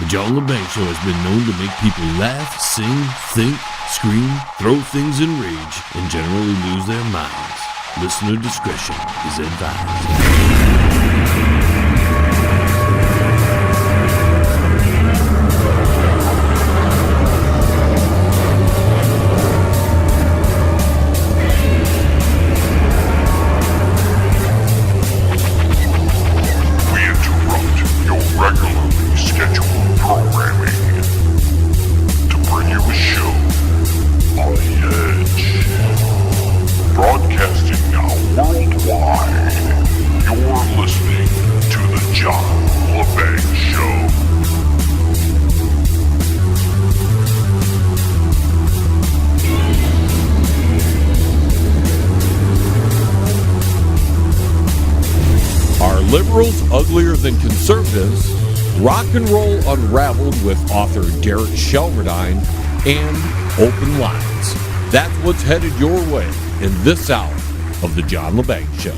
The John Lebang Show has been known to make people laugh, sing, think, scream, throw things in rage, and generally lose their minds. Listener discretion is advised. Liberals uglier than conservatives, Rock and Roll Unraveled with author Derek Shelmerdine, and Open Lines. That's what's headed your way in this hour of the John Lebang Show.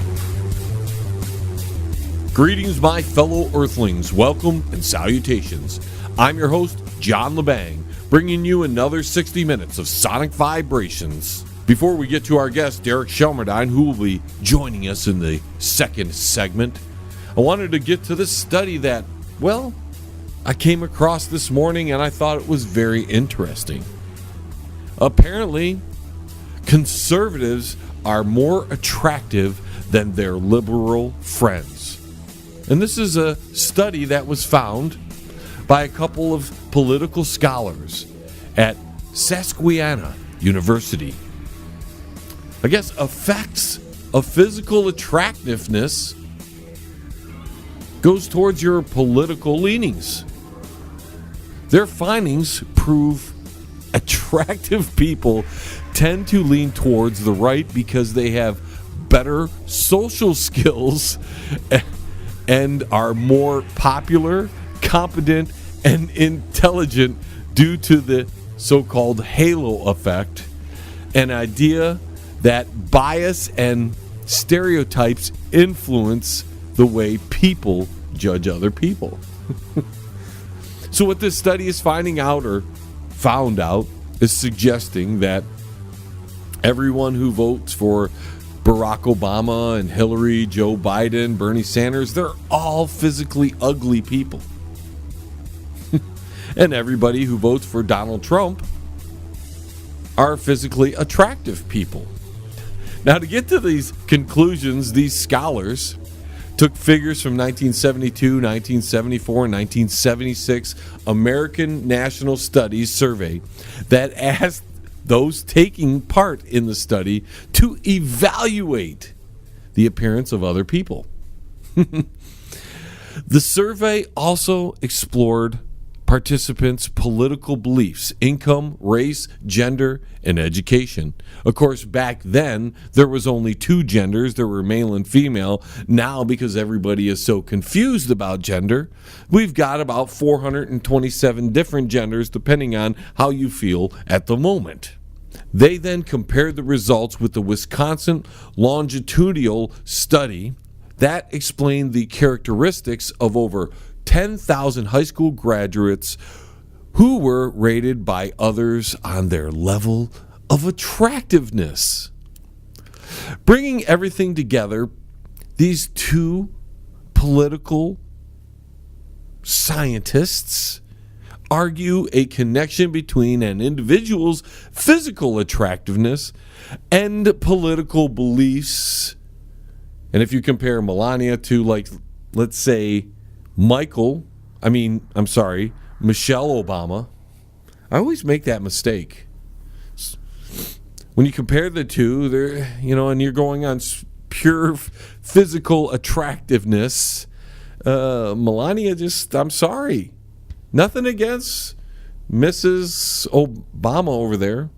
Greetings, my fellow Earthlings. Welcome and salutations. I'm your host, John Lebang, bringing you another 60 minutes of sonic vibrations. Before we get to our guest, Derek Shelmerdine, who will be joining us in the second segment, I wanted to get to this study that, well, I came across this morning and I thought it was very interesting. Apparently, conservatives are more attractive than their liberal friends. And this is a study that was found by a couple of political scholars at Susquehanna University. I guess effects of physical attractiveness goes towards your political leanings. Their findings prove attractive people tend to lean towards the right because they have better social skills and are more popular, competent, and intelligent due to the so-called halo effect, an idea that bias and stereotypes influence the way people judge other people. So what this study is finding out, or found out, is suggesting that everyone who votes for Barack Obama and Hillary, Joe Biden, Bernie Sanders, they're all physically ugly people. And everybody who votes for Donald Trump are physically attractive people. Now, to get to these conclusions, these scholars took figures from 1972, 1974, and 1976 American National Studies survey that asked those taking part in the study to evaluate the appearance of other people. The survey also explored participants' political beliefs, income, race, gender, and education. Of course, back then, there was only two genders. There were male and female. Now, because everybody is so confused about gender, we've got about 427 different genders, depending on how you feel at the moment. They then compared the results with the Wisconsin longitudinal study that explained the characteristics of over 10,000 high school graduates who were rated by others on their level of attractiveness. Bringing everything together, these two political scientists argue a connection between an individual's physical attractiveness and political beliefs. And if you compare Melania to, like, let's say, Michelle Obama. I always make that mistake. When you compare the two, they're, and you're going on pure physical attractiveness, Melania I'm sorry. Nothing against Mrs. Obama over there.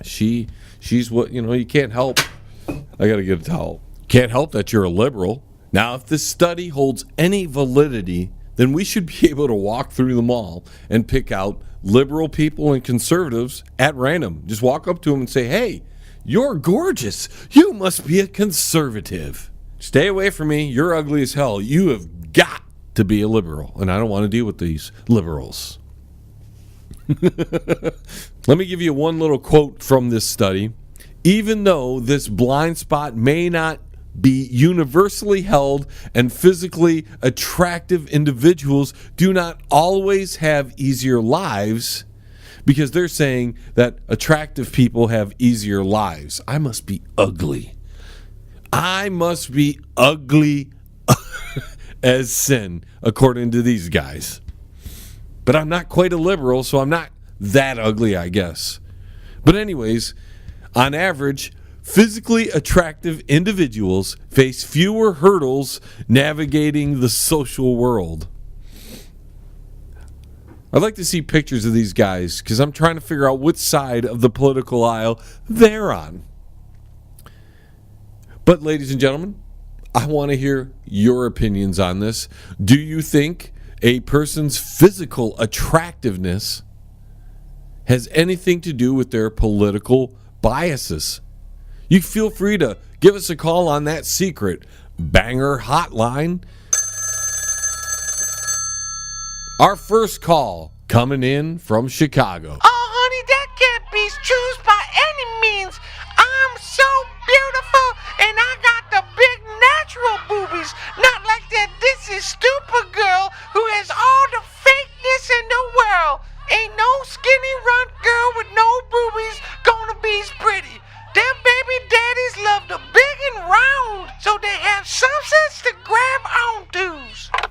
She's what, you can't help. I got to get a towel. Can't help that you're a liberal. Now, if this study holds any validity, then we should be able to walk through the mall and pick out liberal people and conservatives at random. Just walk up to them and say, hey, you're gorgeous. You must be a conservative. Stay away from me. You're ugly as hell. You have got to be a liberal, and I don't want to deal with these liberals. Let me give you one little quote from this study. Even though this blind spot may not be universally held and physically attractive individuals do not always have easier lives, because they're saying that attractive people have easier lives. I must be ugly. I must be ugly as sin, according to these guys. But I'm not quite a liberal, so I'm not that ugly, I guess. But anyways, on average, physically attractive individuals face fewer hurdles navigating the social world. I'd like to see pictures of these guys because I'm trying to figure out which side of the political aisle they're on. But ladies and gentlemen, I want to hear your opinions on this. Do you think a person's physical attractiveness has anything to do with their political biases? You feel free to give us a call on that secret banger hotline. Our first call coming in from Chicago. Oh, honey, that can't be true by any means. I'm so beautiful, and I got the big natural boobies. Not like that this is stupid girl who has all the fakeness in the world. Ain't no skinny runt girl with no boobies gonna be pretty. Them baby daddies love the big and round, so they have substance to grab onto.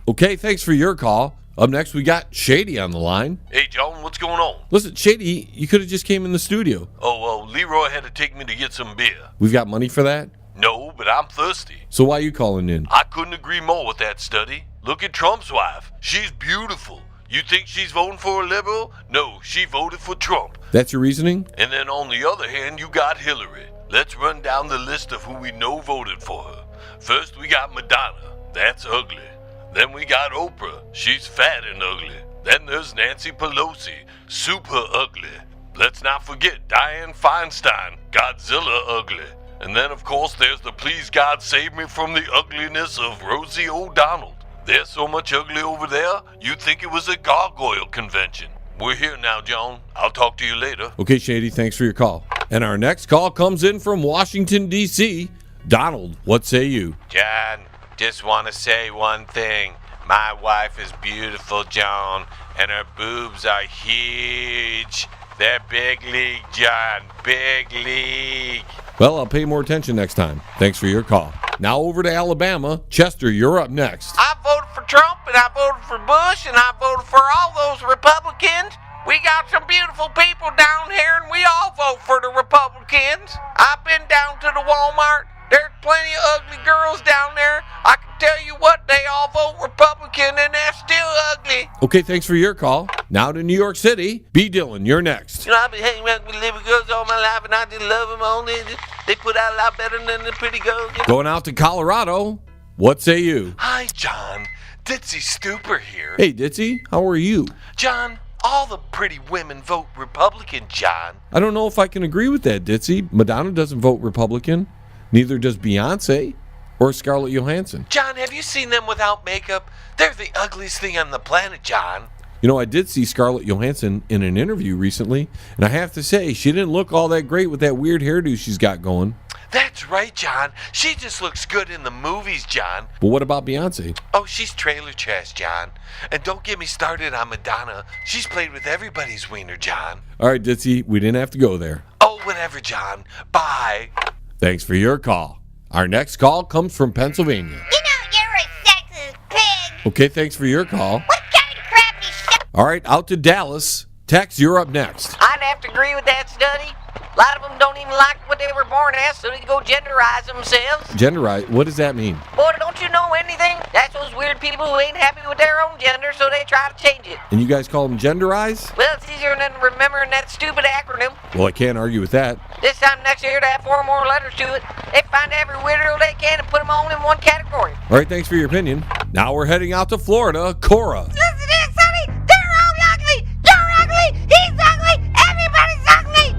Okay, thanks for your call. Up next, we got Shady on the line. Hey, John, what's going on? Listen, Shady, you could have just came in the studio. Oh, Leroy had to take me to get some beer. We've got money for that? No, but I'm thirsty. So why are you calling in? I couldn't agree more with that study. Look at Trump's wife. She's beautiful. You think she's voting for a liberal? No, she voted for Trump. That's your reasoning? And then on the other hand, you got Hillary. Let's run down the list of who we know voted for her. First, we got Madonna. That's ugly. Then we got Oprah. She's fat and ugly. Then there's Nancy Pelosi. Super ugly. Let's not forget Dianne Feinstein. Godzilla ugly. And then, of course, there's the please God save me from the ugliness of Rosie O'Donnell. There's so much ugly over there, you'd think it was a gargoyle convention. We're here now, John. I'll talk to you later. Okay, Shady, thanks for your call. And our next call comes in from Washington, D.C. Donald, what say you? John, just want to say one thing. My wife is beautiful, John, and her boobs are huge. They're big league, John, big league. Well, I'll pay more attention next time. Thanks for your call. Now over to Alabama. Chester, you're up next. I voted for Trump, and I voted for Bush, and I voted for all those Republicans. We got some beautiful people down here, and we all vote for the Republicans. I've been down to the Walmart. There's plenty of ugly girls down there. I can tell you what, they all vote Republican, and they're still ugly. Okay, thanks for your call. Now to New York City. B. Dillon, you're next. You know, I've been hanging around with little girls all my life, and I just love them all. They put out a lot better than the pretty girls. Going out to Colorado. What say you? Hi, John. Ditzy Stooper here. Hey, Ditzy, how are you? John, all the pretty women vote Republican, John. I don't know if I can agree with that, Ditzy. Madonna doesn't vote Republican. Neither does Beyonce or Scarlett Johansson. John, have you seen them without makeup? They're the ugliest thing on the planet, John. You know, I did see Scarlett Johansson in an interview recently, and I have to say, she didn't look all that great with that weird hairdo she's got going. That's right, John. She just looks good in the movies, John. But what about Beyonce? Oh, she's trailer trash, John. And don't get me started on Madonna. She's played with everybody's wiener, John. All right, Ditzy, we didn't have to go there. Oh, whatever, John. Bye. Thanks for your call. Our next call comes from Pennsylvania. You know you're a sexist pig. Okay, thanks for your call. What kind of crappy shit? All right, out to Dallas. Tex, you're up next. I'd have to agree with that study. A lot of them don't even like what they were born as, so they go genderize themselves. Genderize, what does that mean? Boy, don't you know anything? That's those weird people who ain't happy with their own gender, so they try to change it. And you guys call them genderize? Well, it's easier than remembering that stupid acronym. Well, I can't argue with that. This time next year, to add 4 more letters to it. They find every weirdo they can and put them all in one category. All right, thanks for your opinion. Now we're heading out to Florida. Cora. Listen to this, honey. They're all ugly. You're ugly. He's ugly. Everybody's ugly.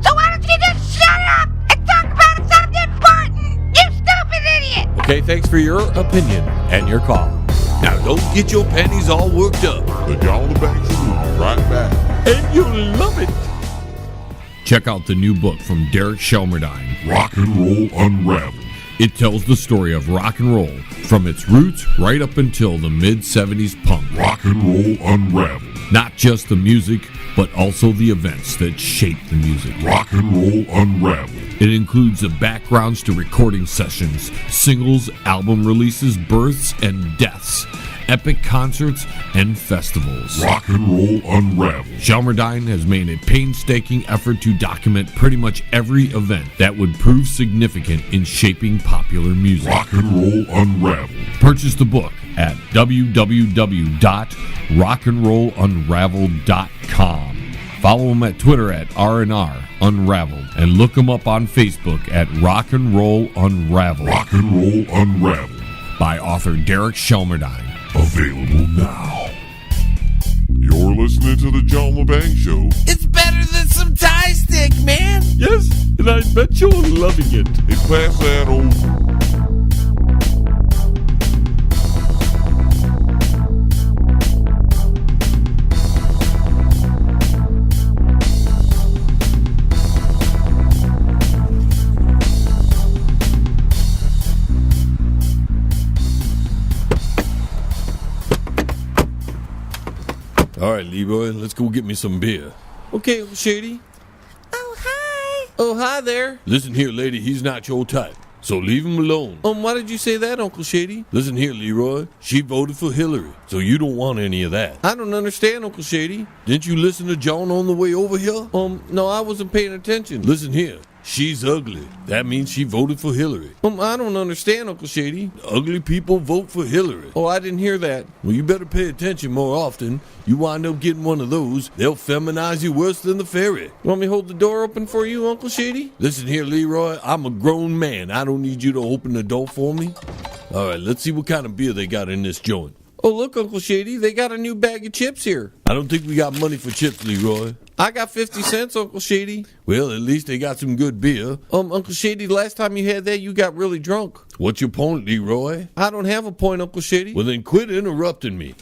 So why don't you just shut up and talk about something important? You stupid idiot. Okay, thanks for your opinion and your call. Now don't get your panties all worked up. The John the Bank Show will be right back. And you'll love it. Check out the new book from Derek Shelmerdine, Rock and Roll Unravelled. It tells the story of rock and roll from its roots right up until the mid-70s punk. Rock and Roll Unravelled. Not just the music, but also the events that shaped the music. Rock and Roll Unravelled. It includes the backgrounds to recording sessions, singles, album releases, births and deaths, epic concerts, and festivals. Rock and Roll Unravelled. Shelmerdine has made a painstaking effort to document pretty much every event that would prove significant in shaping popular music. Rock and Roll Unravelled. Purchase the book at www.rockandrollunraveled.com. Follow him at Twitter at R&R Unraveled and look him up on Facebook at Rock and Roll Unraveled. Rock and Roll Unravelled. By author Derek Shelmerdine. Available now. You're listening to the John LeBang Show. It's better than some Thai stick, man. Yes, and I bet you're loving it. Hey, pass that over. All right, Leroy, let's go get me some beer. Okay, Uncle Shady. Oh, hi. Oh, hi there. Listen here, lady, he's not your type, so leave him alone. Why did you say that, Uncle Shady? Listen here, Leroy, she voted for Hillary, so you don't want any of that. I don't understand, Uncle Shady. Didn't you listen to John on the way over here? No, I wasn't paying attention. Listen here. She's ugly. That means she voted for Hillary. I don't understand, Uncle Shady. Ugly people vote for Hillary. Oh, I didn't hear that. Well, you better pay attention more often. You wind up getting one of those, they'll feminize you worse than the fairy. Want me to hold the door open for you, Uncle Shady? Listen here, Leroy. I'm a grown man. I don't need you to open the door for me. All right, let's see what kind of beer they got in this joint. Oh, look, Uncle Shady, they got a new bag of chips here. I don't think we got money for chips, Leroy. I got 50 cents, Uncle Shady. Well, at least they got some good beer. Uncle Shady, the last time you had that, you got really drunk. What's your point, Leroy? I don't have a point, Uncle Shady. Well, then quit interrupting me.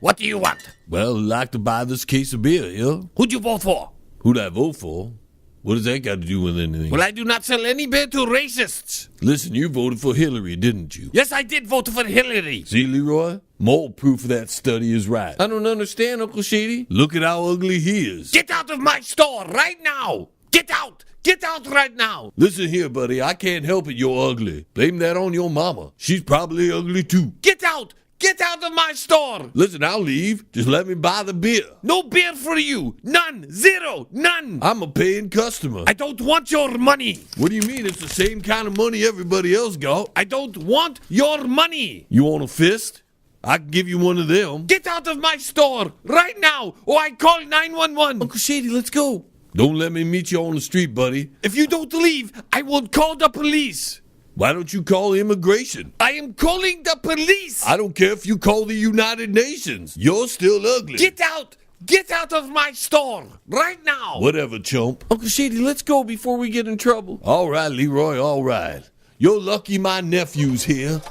What do you want? Well, I'd like to buy this case of beer, yeah? Who'd you vote for? Who'd I vote for? What does that got to do with anything? Well, I do not sell any beer to racists. Listen, you voted for Hillary, didn't you? Yes, I did vote for Hillary. See, Leroy? More proof that study is right. I don't understand, Uncle Shady. Look at how ugly he is. Get out of my store right now. Get out. Get out right now. Listen here, buddy. I can't help it you're ugly. Blame that on your mama. She's probably ugly, too. Get out. Get out of my store. Listen, I'll leave. Just let me buy the beer. No beer for you. None. Zero. None. I'm a paying customer. I don't want your money. What do you mean? It's the same kind of money everybody else got. I don't want your money. You want a fist? I can give you one of them. Get out of my store right now, or I call 911. Uncle Shady, let's go. Don't let me meet you on the street, buddy. If you don't leave, I will call the police. Why don't you call immigration? I am calling the police. I don't care if you call the United Nations. You're still ugly. Get out. Get out of my store right now. Whatever, chump. Uncle Shady, let's go before we get in trouble. All right, Leroy, all right. You're lucky my nephew's here.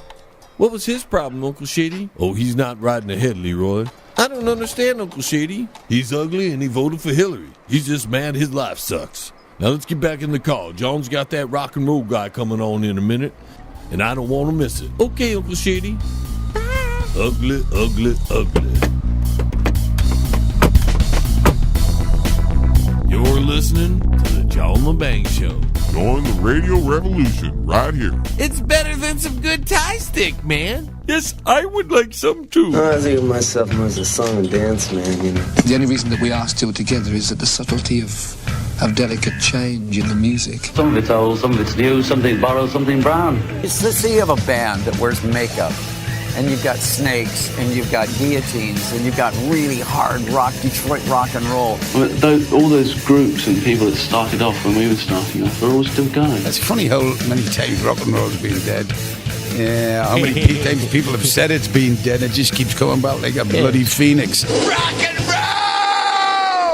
What was his problem, Uncle Shady? Oh, he's not riding ahead, Leroy. I don't understand, Uncle Shady. He's ugly and he voted for Hillary. He's just mad his life sucks. Now let's get back in the car. John's got that rock and roll guy coming on in a minute, and I don't want to miss it. Okay, Uncle Shady. Bye. Ugly, ugly, ugly. You're listening to the John LeBang Show. Join the radio revolution right here. It's better than some good Thai stick, man. Yes, I would like some too. I think of myself more as a song and dance man, you know. The only reason that we are still together is that the subtlety of delicate change in the music. Some of it's old, some of it's new, something borrowed, something brown. It's the sea of a band that wears makeup, and you've got snakes, and you've got guillotines, and you've got really hard rock, Detroit rock and roll. All those groups and people that started off when we were starting off are all still going. It's funny how many times rock and roll's been dead. Yeah, how many times people have said it's been dead, it just keeps coming back like a bloody phoenix. Rock and roll!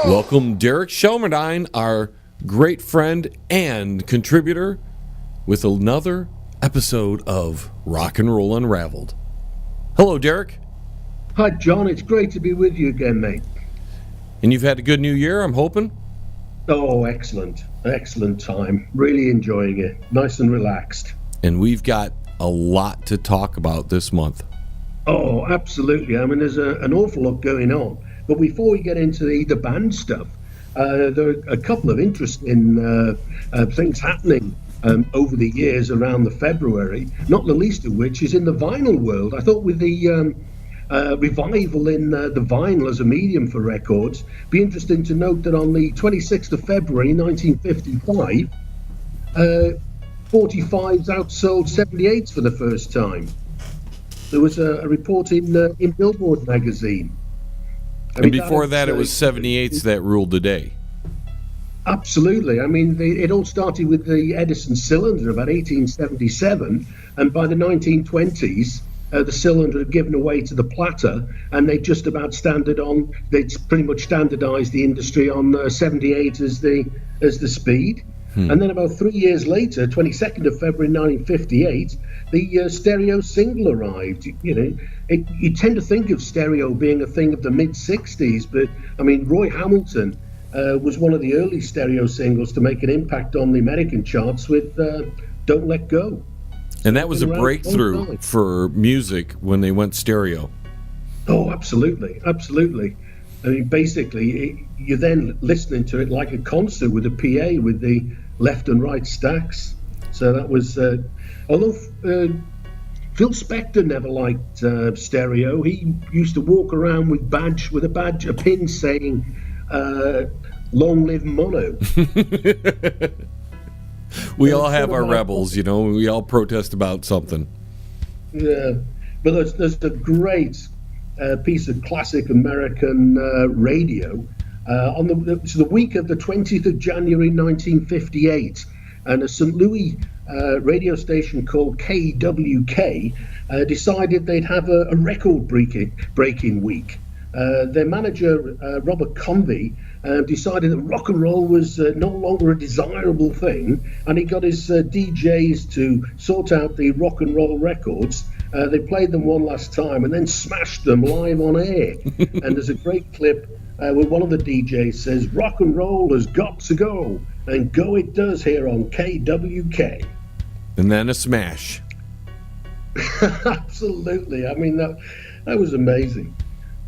Welcome, Derek Shelmerdine, our great friend and contributor, with another episode of Rock and Roll Unraveled. Hello, Derek. Hi, John. It's great to be with you again, mate. And you've had a good new year, I'm hoping? Oh, excellent. Excellent time. Really enjoying it. Nice and relaxed. And we've got a lot to talk about this month. Oh, absolutely. I mean, there's an awful lot going on. But before we get into the band stuff, there are a couple of interesting things happening over the years around the February, not the least of which is in the vinyl world. I thought with the revival in the vinyl as a medium for records, be interesting to note that on the 26th of February 1955, 45s outsold 78s for the first time. There was a report in Billboard magazine. And before that, it was 78s that ruled the day. Absolutely. I mean, it all started with the Edison cylinder about 1877, and by the 1920s, the cylinder had given away to the platter, and they just about they'd pretty much standardized the industry on 78 as the speed. And then about 3 years later, 22nd of February 1958, the stereo single arrived. You tend to think of stereo being a thing of the mid-60s, but I mean, Roy Hamilton was one of the early stereo singles to make an impact on the American charts with Don't Let Go. And that was a breakthrough for music when they went stereo. Oh, absolutely. Absolutely. I mean, basically, you're then listening to it like a concert with a PA with the left and right stacks. So that was, although Phil Spector never liked stereo, he used to walk around with a pin saying, "Long live mono." We all have our rebels, we all protest about something. Yeah, but there's a great piece of classic American radio on the week of the 20th of January 1958, and a St. Louis radio station called KWK decided they'd have a record breaking week. Their manager, Robert Convey, decided that rock and roll was no longer a desirable thing, and he got his DJs to sort out the rock and roll records. They played them one last time and then smashed them live on air. And there's a great clip where one of the DJs says, "Rock and roll has got to go, and go it does here on KWK." And then a smash. Absolutely. I mean, that was amazing.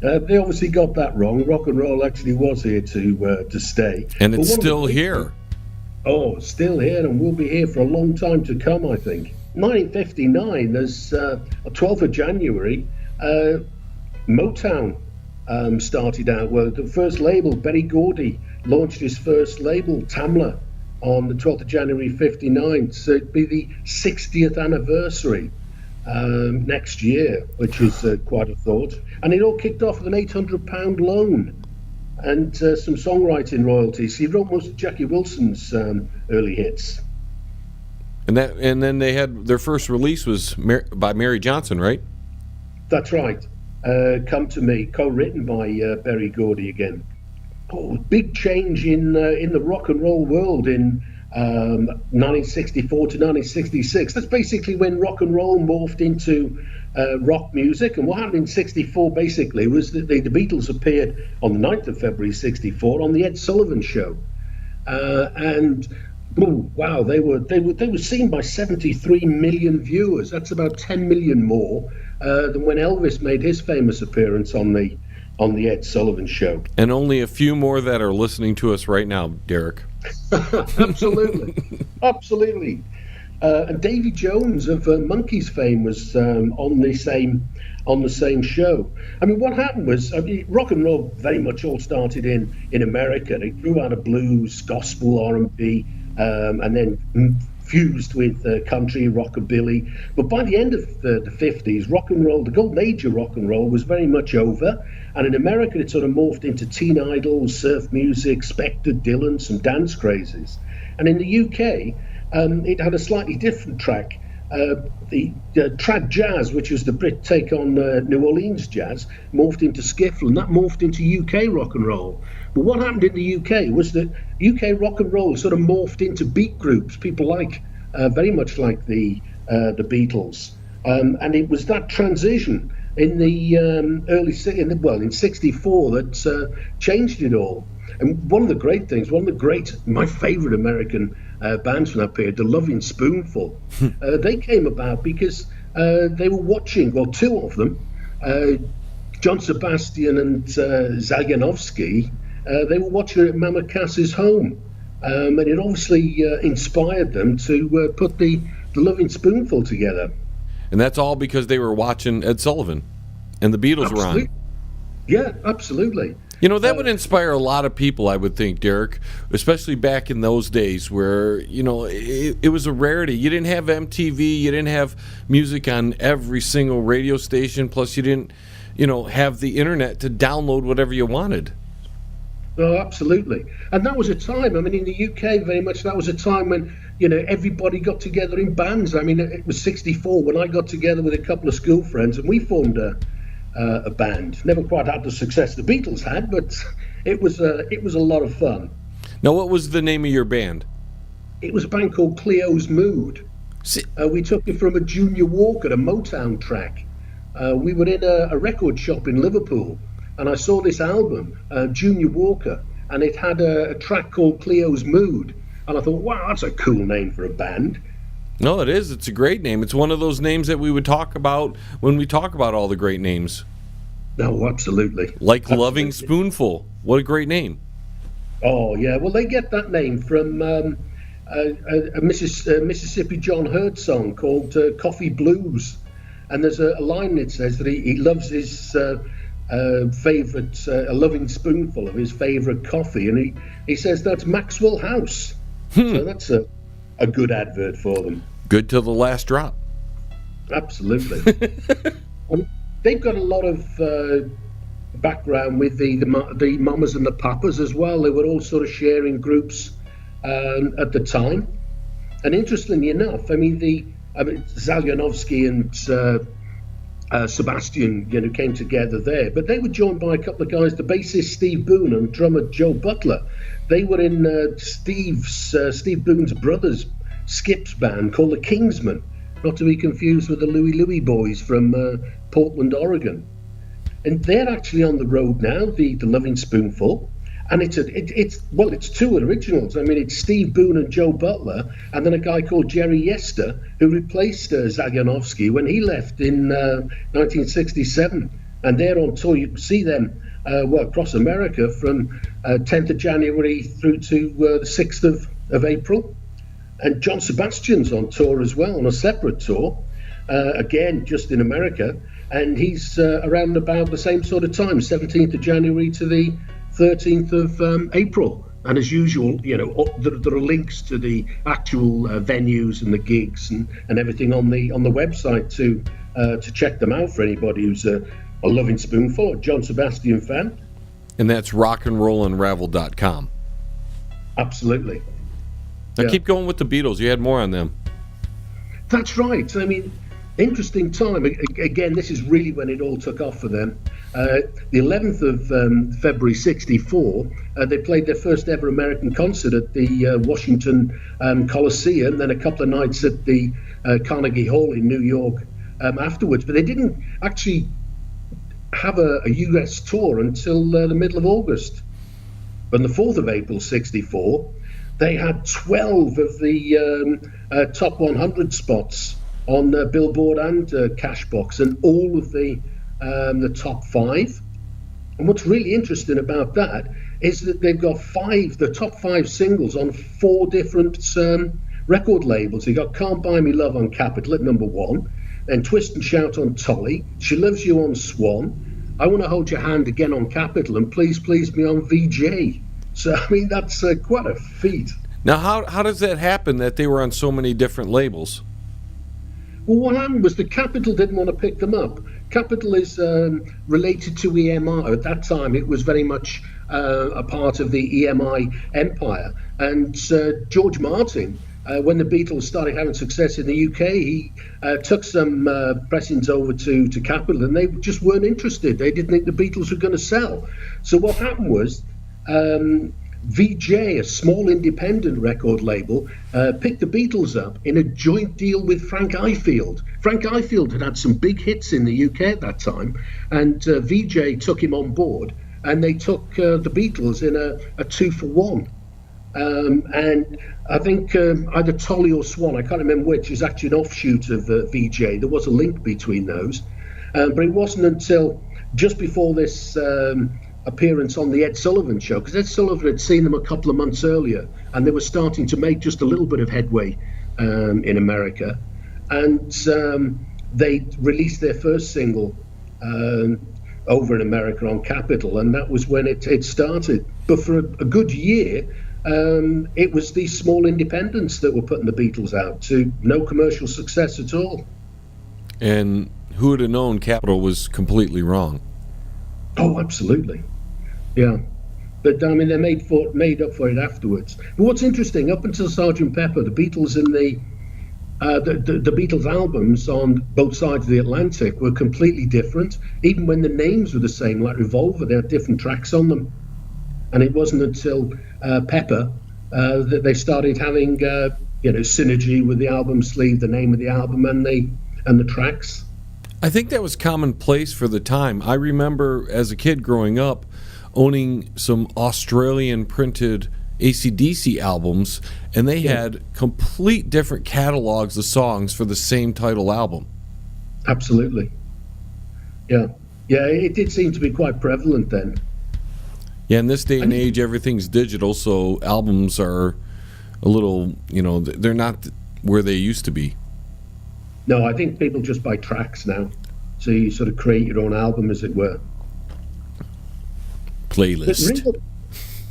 They obviously got that wrong. Rock and roll actually was here to stay. And it's still here. Oh, still here, and will be here for a long time to come, I think. 1959, there's 12th of January, Motown started out. Well, the first label, Berry Gordy, launched his first label, Tamla, on the 12th of January 59. So it'd be the 60th anniversary next year, which is quite a thought. And it all kicked off with an £800 loan and some songwriting royalties. He wrote most of Jackie Wilson's early hits. And then they had their first release was by Mary Johnson, right? That's right. Come to Me, co-written by Berry Gordy again. Oh, big change in the rock and roll world in 1964 to 1966. That's basically when rock and roll morphed into rock music. And what happened in 64 basically was that the Beatles appeared on the 9th of February 64 on the Ed Sullivan Show, and wow, they were seen by 73 million viewers. That's about 10 million more than when Elvis made his famous appearance on the Ed Sullivan Show. And only a few more that are listening to us right now, Derek. Absolutely. Absolutely. And Davy Jones of Monkees fame was on the same show. I mean, what happened was, rock and roll very much all started in America. It grew out of blues, gospel, R&B, and then fused with country, rockabilly. But by the end of the 50s, rock and roll, the golden age of rock and roll was very much over. And in America, it sort of morphed into teen idols, surf music, Spector, Dylan, some dance crazes. And in the UK, it had a slightly different track. The trad jazz, which was the Brit take on New Orleans jazz, morphed into skiffle, and that morphed into UK rock and roll. But what happened in the UK was that UK rock and roll sort of morphed into beat groups, people like, very much like the Beatles. And it was that transition in the in '64 that changed it all. And one of the great, my favourite American bands from that period, the Loving Spoonful, they came about because they were watching, well, two of them, John Sebastian and Zalyanovsky, they were watching at Mama Cass's home. And it obviously inspired them to put the Loving Spoonful together. And that's all because they were watching Ed Sullivan and the Beatles were on. Yeah, absolutely. You know, that would inspire a lot of people, I would think, Derek, especially back in those days where, you know, it was a rarity. You didn't have MTV, you didn't have music on every single radio station, plus you didn't, you know, have the internet to download whatever you wanted. Oh, absolutely. And that was a time, I mean, in the UK, very much that was a time when, you know, everybody got together in bands. I mean, it was '64 when I got together with a couple of school friends and we formed a band. Never quite had the success the Beatles had, but it was a lot of fun. Now, what was the name of your band? It was a band called Cleo's Mood. We took it from a Junior Walker, a Motown track. We were in a record shop in Liverpool, and I saw this album, Junior Walker, and it had a track called Cleo's Mood. And I thought, wow, that's a cool name for a band. No, it is. It's a great name. It's one of those names that we would talk about when we talk about all the great names. No, absolutely. Like absolutely. Loving Spoonful. What a great name. Oh, yeah. Well, they get that name from a Mississippi John Hurt song called Coffee Blues. And there's a line that says that he loves his favorite, a loving spoonful of his favorite coffee. And he says that's Maxwell House. So that's a good advert for them. Good till the last drop. Absolutely. They've got a lot of background with the mamas and the papas as well. They were all sort of sharing groups at the time. And interestingly enough, I mean, Zalyanovsky and Sebastian, you know, came together there, but they were joined by a couple of guys, the bassist Steve Boone and drummer Joe Butler. They were in Steve Boone's brother's Skip's band called the Kingsmen, not to be confused with the Louie Boys from Portland, Oregon. And they're actually on the road now, the Loving Spoonful, and it's two originals. I mean, it's Steve Boone and Joe Butler, and then a guy called Jerry Yester who replaced Zalyanovsky when he left in 1967. And they're on tour. You can see them across America from 10th of January through to the 6th of April. And John Sebastian's on tour as well, on a separate tour, again, just in America. And he's around about the same sort of time, 17th of January to the 13th of April. And as usual, you know, there are links to the actual venues and the gigs and everything on the website to check them out for anybody who's a Loving Spoonful, a John Sebastian fan. And that's rockandrollunraveled.com. Absolutely. Now keep going with the Beatles. You had more on them. That's right. I mean, interesting time. Again, this is really when it all took off for them. The 11th of February '64, they played their first ever American concert at the Washington Coliseum, then a couple of nights at the Carnegie Hall in New York afterwards. But they didn't actually have a US tour until the middle of August. On the 4th of April '64, they had 12 of the top 100 spots on Billboard and Cashbox, and all of the top 5. And what's really interesting about that is that they've got the top 5 singles on 4 different record labels. They got Can't Buy Me Love on Capitol at number 1, then Twist and Shout on Tolly, She Loves You on Swan, I Want to Hold Your Hand again on Capitol, and Please Please Me on VJ. So, I mean, that's quite a feat. Now, how does that happen that they were on so many different labels? Well, what happened was the Capitol didn't want to pick them up. Capitol is related to EMI. At that time, it was very much a part of the EMI empire. And George Martin, when the Beatles started having success in the UK, he took some pressings over to Capitol, and they just weren't interested. They didn't think the Beatles were going to sell. So what happened was VJ, a small independent record label, picked the Beatles up in a joint deal with Frank Ifield. Frank Ifield had some big hits in the UK at that time, and VJ took him on board, and they took the Beatles in a 2-for-1. And I think either Tolly or Swan, I can't remember which, is actually an offshoot of VJ. There was a link between those. But it wasn't until just before this appearance on the Ed Sullivan Show, because Ed Sullivan had seen them a couple of months earlier, and they were starting to make just a little bit of headway in America. And they released their first single over in America on Capitol, and that was when it started. But for a good year, it was these small independents that were putting the Beatles out to no commercial success at all. And who would have known Capitol was completely wrong? Oh, absolutely. Yeah. But, I mean, they made up for it afterwards. But what's interesting, up until Sgt. Pepper, the Beatles and the Beatles albums on both sides of the Atlantic were completely different. Even when the names were the same, like Revolver, they had different tracks on them. And it wasn't until Pepper that they started having, synergy with the album sleeve, the name of the album, and the tracks. I think that was commonplace for the time. I remember as a kid growing up owning some Australian printed AC/DC albums, and they had complete different catalogs of songs for the same title album. Absolutely. Yeah, it did seem to be quite prevalent then. Yeah, in this day and age, everything's digital, so albums are a little, they're not where they used to be. No, I think people just buy tracks now. So you sort of create your own album, as it were. Playlist.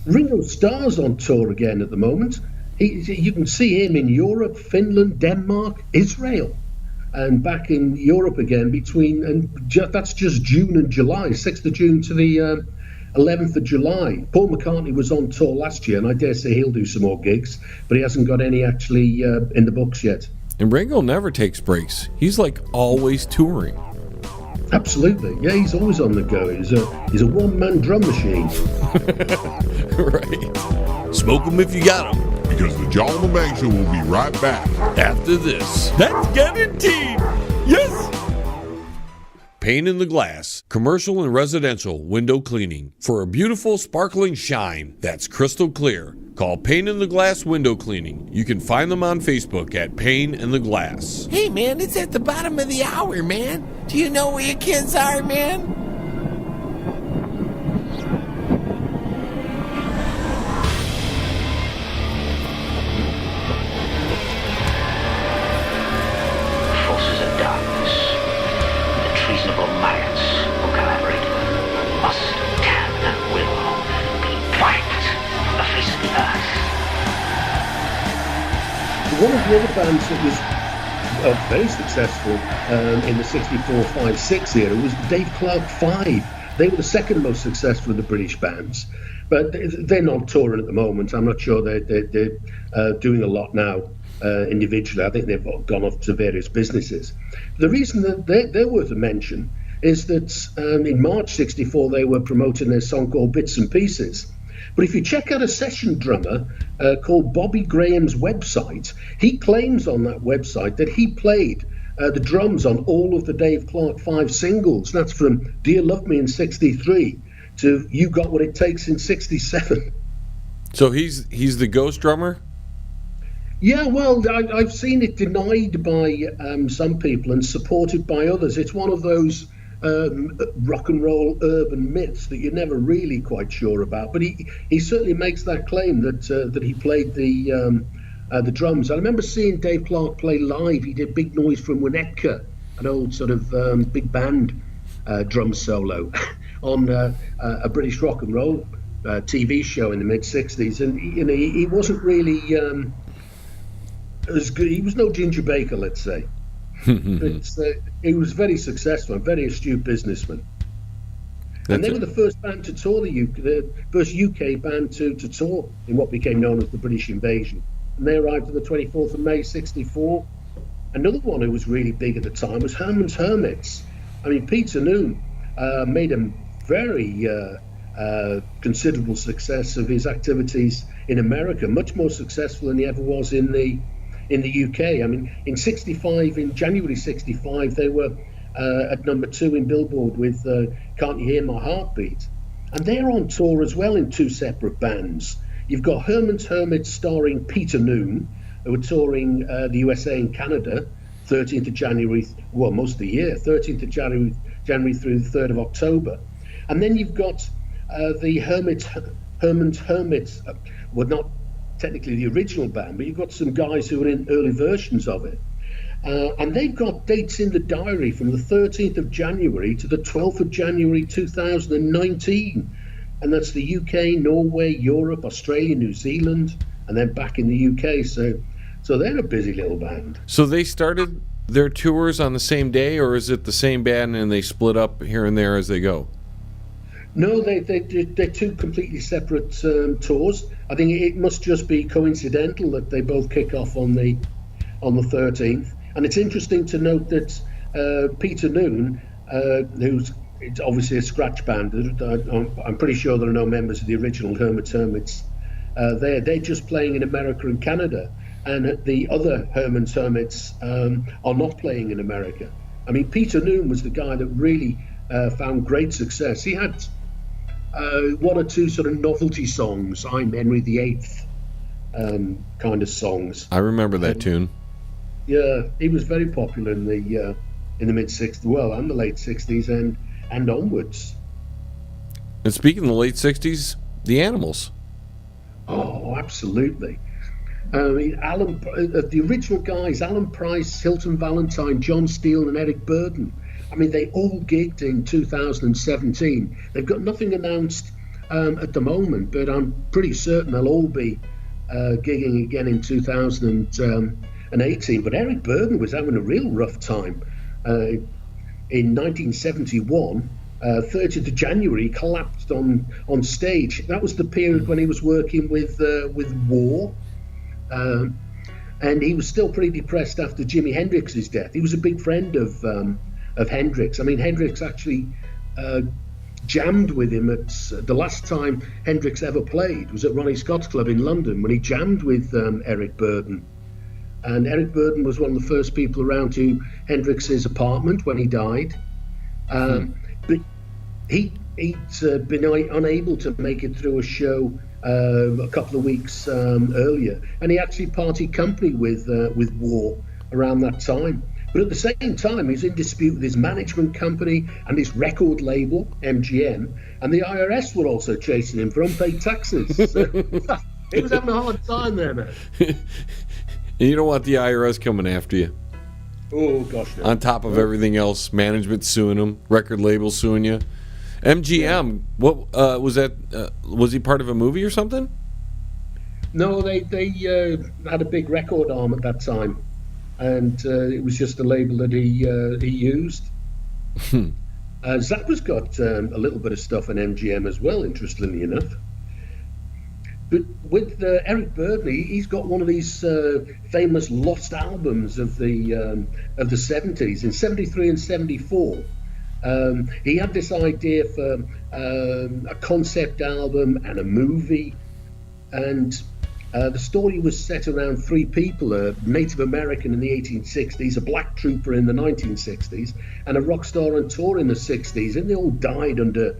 Ringo Starr's on tour again at the moment. You can see him in Europe, Finland, Denmark, Israel. And back in Europe again that's just June and July, 6th of June to the 11th of July. Paul McCartney was on tour last year, and I dare say he'll do some more gigs, but he hasn't got any actually in the books yet. And Ringo never takes breaks. He's like always touring. Absolutely. Yeah, he's always on the go. He's a one-man drum machine. Right. Smoke them if you got them. Because the John LeBang Show will be right back after this. That's guaranteed. Yes. Pane in the Glass, commercial and residential window cleaning. For a beautiful, sparkling shine that's crystal clear, call Pane in the Glass Window Cleaning. You can find them on Facebook at Pane in the Glass. Hey, man, it's at the bottom of the hour, man. Do you know where your kids are, man? Forces of darkness, the treasonable minds who collaborate must and will be wiped from the face of the earth. One of the other bands that was very successful in the 64-5-6 era was the Dave Clark 5. They were the second most successful of the British bands, but they're not touring at the moment. I'm not sure they're doing a lot now individually. I think they've gone off to various businesses. The reason that they're worth a mention is that in March 64 they were promoting their song called Bits and Pieces. But if you check out a session drummer called Bobby Graham's website, he claims on that website that he played the drums on all of the Dave Clark 5 singles. That's from Dear Love Me in 63 to You Got What It Takes in 67. So he's the ghost drummer? Yeah, well, I've seen it denied by some people and supported by others. It's one of those rock and roll urban myths that you're never really quite sure about, but he certainly makes that claim that he played the drums. I remember seeing Dave Clark play live. He did Big Noise from Winnetka, an old sort of big band drum solo on a British rock and roll TV show in the mid-60s, and he wasn't really as good. He was no Ginger Baker, let's say. He was very successful, a very astute businessman. And they were the first band to tour the first UK band to tour in what became known as the British Invasion. And they arrived on the 24th of May, 64. Another one who was really big at the time was Herman's Hermits. I mean, Peter Noon made a very considerable success of his activities in America, much more successful than he ever was in the UK. I mean, in January 65, they were at number 2 in Billboard with Can't You Hear My Heartbeat? And they're on tour as well in 2 separate bands. You've got Herman's Hermits starring Peter Noon, who are touring the USA and Canada, 13th of January, well, most of the year, 13th of January through the 3rd of October. And then you've got the Herman's Hermits, well, not technically the original band, but you've got some guys who are in early versions of it. And they've got dates in the diary from the 13th of January to the 12th of January 2019. And that's the UK, Norway, Europe, Australia, New Zealand, and then back in the UK. So they're a busy little band. So they started their tours on the same day, or is it the same band and they split up here and there as they go? No, they're 2 completely separate tours. I think it must just be coincidental that they both kick off on the 13th. And it's interesting to note that Peter Noon, who's obviously a scratch band, I'm pretty sure there are no members of the original Hermits. They're just playing in America and Canada, and the other Herman's Hermits are not playing in America. I mean, Peter Noon was the guy that really found great success. He had 1 or 2 sort of novelty songs, I'm Henry VIII kind of songs. I remember that tune. Yeah, he was very popular in the mid 60s, well, and the late 60s and onwards. And speaking of the late 60s, the Animals. Oh, absolutely. I mean, the original guys, Alan Price, Hilton Valentine, John Steele, and Eric Burden. I mean, they all gigged in 2017. They've got nothing announced at the moment, but I'm pretty certain they'll all be gigging again in 2018. But Eric Burden was having a real rough time. In 1971, 30th of January, he collapsed on stage. That was the period when he was working with War. And he was still pretty depressed after Jimi Hendrix's death. He was a big friend of Hendrix. I mean, Hendrix actually jammed with him at the last time Hendrix ever played was at Ronnie Scott's club in London when he jammed with Eric Burden. And Eric Burden was one of the first people around to Hendrix's apartment when he died. But he'd been unable to make it through a show a couple of weeks earlier, and he actually parted company with War around that time. But at the same time, he's in dispute with his management company and his record label, MGM, and the IRS were also chasing him for unpaid taxes. So he was having a hard time there, man. You don't want the IRS coming after you. Oh, gosh, no. On top of everything else, management suing him, record label suing you. MGM, what was that? Was he part of a movie or something? No, they had a big record arm at that time, and it was just a label that he used. Zappa's got a little bit of stuff on MGM as well, interestingly enough. But with Eric Burden, he's got one of these famous lost albums of the 70s in 73 and 74. He had this idea for a concept album and a movie, and the story was set around 3 people: a Native American in the 1860s, a black trooper in the 1960s, and a rock star on tour in the 60s, and they all died under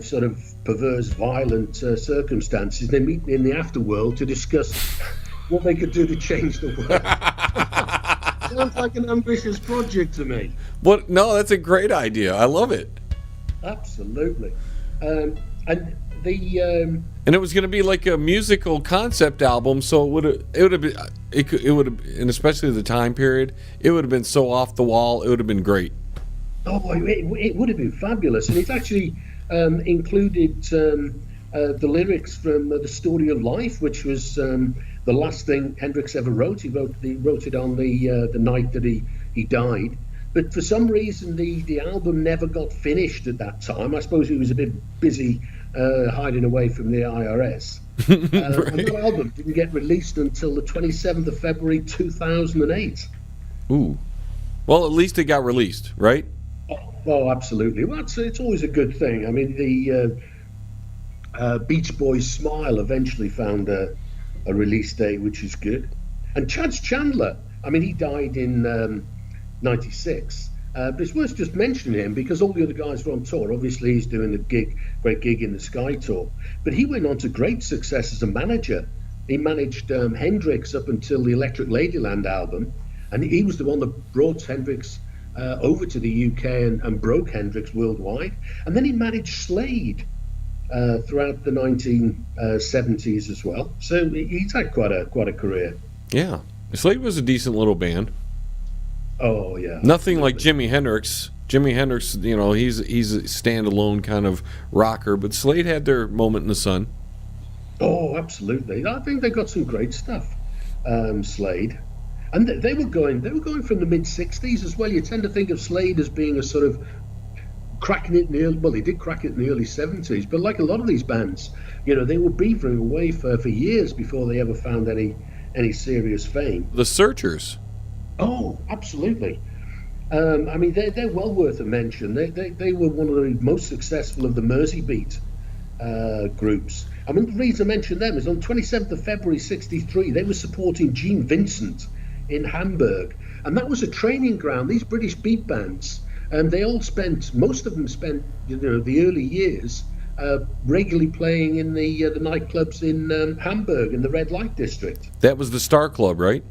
sort of perverse, violent circumstances. They meet in the afterworld to discuss what they could do to change the world. Sounds like an ambitious project to me. What? No, that's a great idea. I love it. Absolutely. And it was going to be like a musical concept album, so it would have been, and especially the time period, it would have been so off the wall. It would have been great. Oh, it would have been fabulous, and it's actually included the lyrics from The Story of Life, which was the last thing Hendrix ever wrote. He wrote it on the night that he died. But for some reason, the album never got finished at that time. I suppose he was a bit busy hiding away from the IRS. Right. And that album didn't get released until the 27th of February 2008. Ooh. Well, at least it got released, right? Oh, absolutely. Well, it's always a good thing. I mean, Beach Boys Smile eventually found a release date, which is good. And Chad Chandler, I mean, he died in 96. But it's worth just mentioning him because all the other guys were on tour. Obviously, he's doing a great gig in the Sky Tour. But he went on to great success as a manager. He managed Hendrix up until the Electric Ladyland album. And he was the one that brought Hendrix over to the UK and broke Hendrix worldwide. And then he managed Slade throughout the 1970s as well. So he's had quite a career. Yeah. Slade was a decent little band. Oh, yeah. Nothing like Jimi Hendrix. Jimi Hendrix, you know, he's a standalone kind of rocker, but Slade had their moment in the sun. Oh, absolutely. I think they got some great stuff, Slade. And they were going from the mid-'60s as well. You tend to think of Slade as being a sort of cracking it in the early, well, he did crack it in the early 70s, but like a lot of these bands, you know, they were beavering away for years before they ever found any serious fame. The Searchers. Oh, absolutely. I mean, they're well worth a mention. They were one of the most successful of the Mersey Beat groups. I mean, the reason I mention them is on 27th of February 63, they were supporting Gene Vincent in Hamburg. And that was a training ground. These British beat bands, most of them spent, you know, the early years regularly playing in the nightclubs in Hamburg in the red light district. That was the Star Club, right?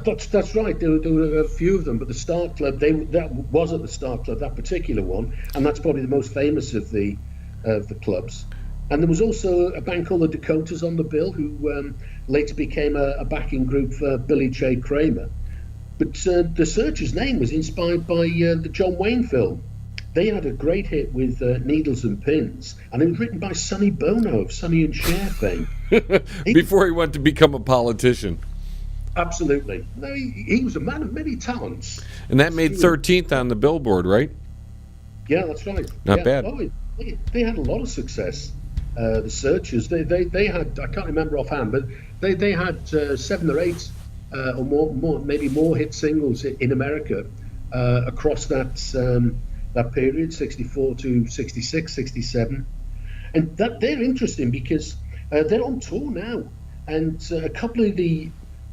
That's right. There were a few of them, but the Star Club, that wasn't the Star Club, that particular one, and that's probably the most famous of the clubs. And there was also a band called the Dakotas on the bill, who later became a backing group for Billy J. Kramer. But the Searchers' name was inspired by the John Wayne film. They had a great hit with Needles and Pins, and it was written by Sonny Bono of Sonny and Cher fame. Before he went to become a politician. Absolutely. No, he was a man of many talents. And that made 13th on the Billboard, right? Yeah, that's right. Not bad. Oh, they had a lot of success. The Searchers, they had, I can't remember offhand, but they had 7 or 8 or more, maybe more hit singles in America across that period, 64 to 66, 67. And they're interesting because they're on tour now. And a couple of the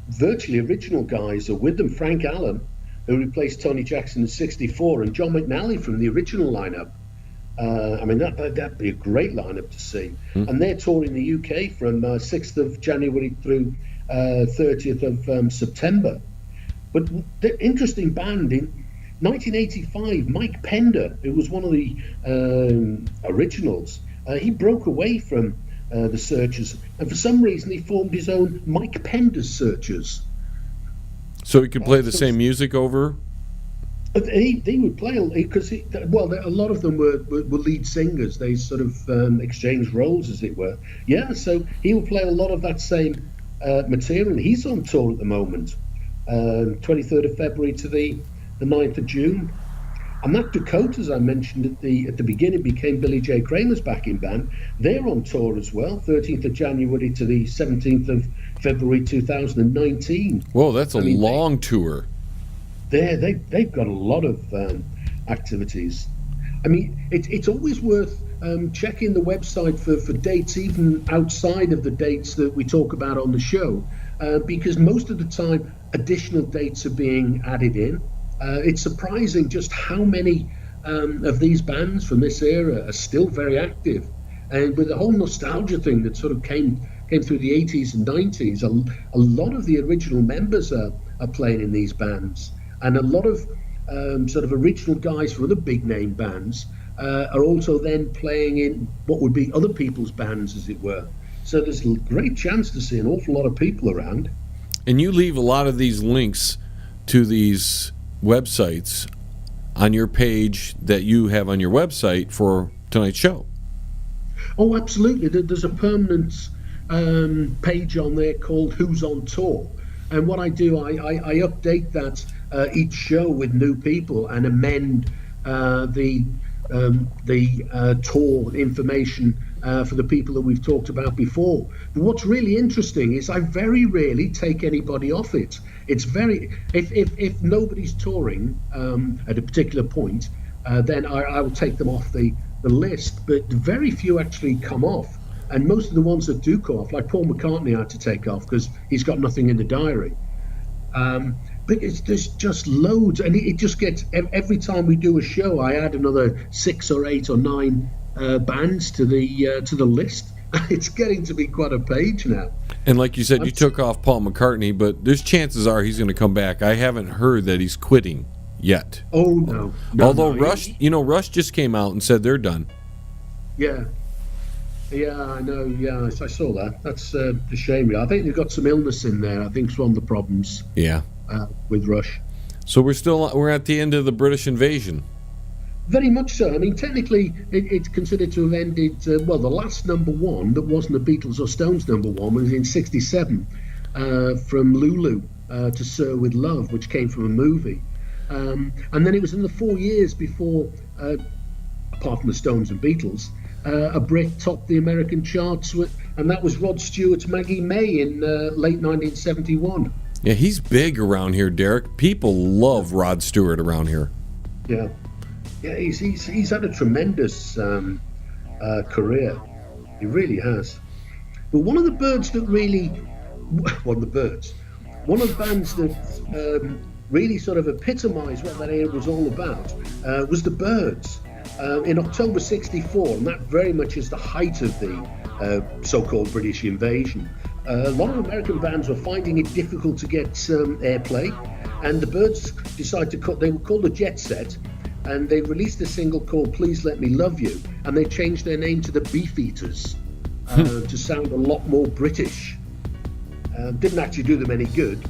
virtually original guys are with them. Frank Allen, who replaced Tony Jackson in 64, and John McNally from the original lineup. I mean, that'd be a great lineup to see. And they're touring the UK from 6th of January through 30th of September. But the interesting band, in 1985, Mike Pender, who was one of the originals, he broke away from the Searchers, and for some reason he formed his own Mike Pender's Searchers. So he could play the same music over? He would play, because a lot of them were lead singers. They sort of exchanged roles, as it were. Yeah, so he would play a lot of that same material. He's on tour at the moment, 23rd of February to the 9th of June. And that Dakotas I mentioned at the beginning became Billy J. Kramer's backing band. They're on tour as well, 13th of January to the 17th of February 2019. Whoa, that's a long tour. They've got a lot of activities. I mean, it's always worth checking the website for dates, even outside of the dates that we talk about on the show, because most of the time additional dates are being added in. It's surprising just how many of these bands from this era are still very active. And with the whole nostalgia thing that sort of came through the 80s and 90s, a lot of the original members are playing in these bands. And a lot of sort of original guys for other big name bands are also then playing in what would be other people's bands, as it were. So there's a great chance to see an awful lot of people around. And you leave a lot of these links to these websites on your page that you have on your website for tonight's show. Oh, absolutely. There's a permanent page on there called Who's on Tour. And what I do, I update that each show with new people and amend the tour information for the people that we've talked about before. But what's really interesting is I very rarely take anybody off it. It's very, if nobody's touring at a particular point, then I will take them off the list. But very few actually come off. And most of the ones that do go off, like Paul McCartney had to take off because he's got nothing in the diary. But there's just loads, and it just gets, every time we do a show, I add another 6 or 8 or 9 bands to the list. It's getting to be quite a page now. And like you said, you took off Paul McCartney, but there's chances are he's going to come back. I haven't heard that he's quitting yet. Oh, no. Although Rush, Rush just came out and said they're done. Yeah. Yeah, I know. Yeah, I saw that. That's a shame. I think they've got some illness in there. I think it's one of the problems. Yeah. With Rush. So we're at the end of the British invasion. Very much so. I mean, technically, it's considered to have ended. The last number one that wasn't a Beatles or Stones number one was in '67, from Lulu to Sir with Love, which came from a movie, and then it was in the 4 years before, apart from the Stones and Beatles, a Brit topped the American charts and that was Rod Stewart's Maggie May in late 1971. Yeah, he's big around here, Derek. People love Rod Stewart around here. Yeah, he's had a tremendous career. He really has. But one of the bands that really sort of epitomised what that era was all about was the Byrds. In October '64, and that very much is the height of the so-called British invasion. A lot of American bands were finding it difficult to get airplay, and the Byrds decided to cut. They were called the Jet Set, and they released a single called "Please Let Me Love You," and they changed their name to the Beefeaters to sound a lot more British. Didn't actually do them any good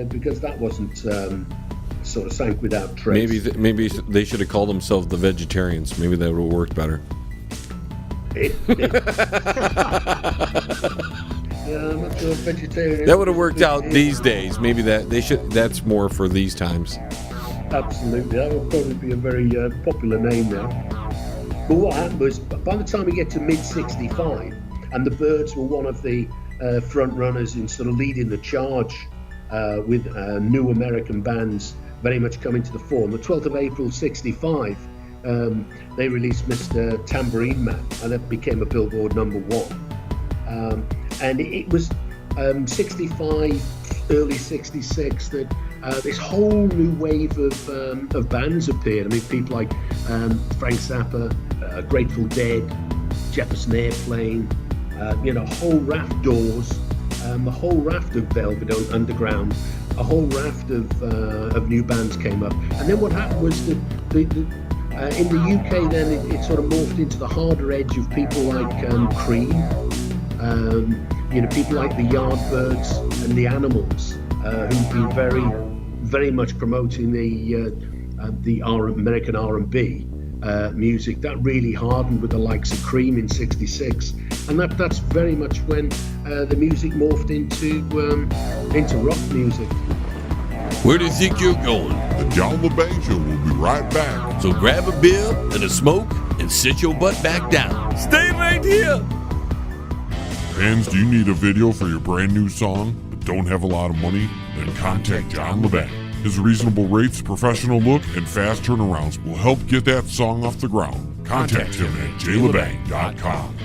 because that wasn't sort of sank without trace. Maybe they should have called themselves the Vegetarians. Maybe that would have worked better. I'm not sure vegetarian. That would have worked out these days. Maybe that's more for these times. Absolutely, that would probably be a very popular name now. But what happened was, by the time we get to mid-65, and the Byrds were one of the front runners in sort of leading the charge with new American bands very much coming to the fore. On the 12th of April, '65, they released Mr. Tambourine Man, and that became a Billboard #1. And it was 65, early 66 that this whole new wave of bands appeared. I mean, people like Frank Zappa, Grateful Dead, Jefferson Airplane, a whole raft Doors, a whole raft of Velvet Underground, a whole raft of new bands came up. And then what happened was that in the UK then it sort of morphed into the harder edge of people like Cream, people like the Yardbirds and the Animals, who've been very, very much promoting the American R&B music. That really hardened with the likes of Cream in '66, and that's very much when the music morphed into rock music. Where do you think you're going? The John LeBang Show will be right back. So grab a beer and a smoke and sit your butt back down. Stay right here. Fans, do you need a video for your brand new song but don't have a lot of money? Then contact John LeBang. His reasonable rates, professional look, and fast turnarounds will help get that song off the ground. Contact him at jlebang.com.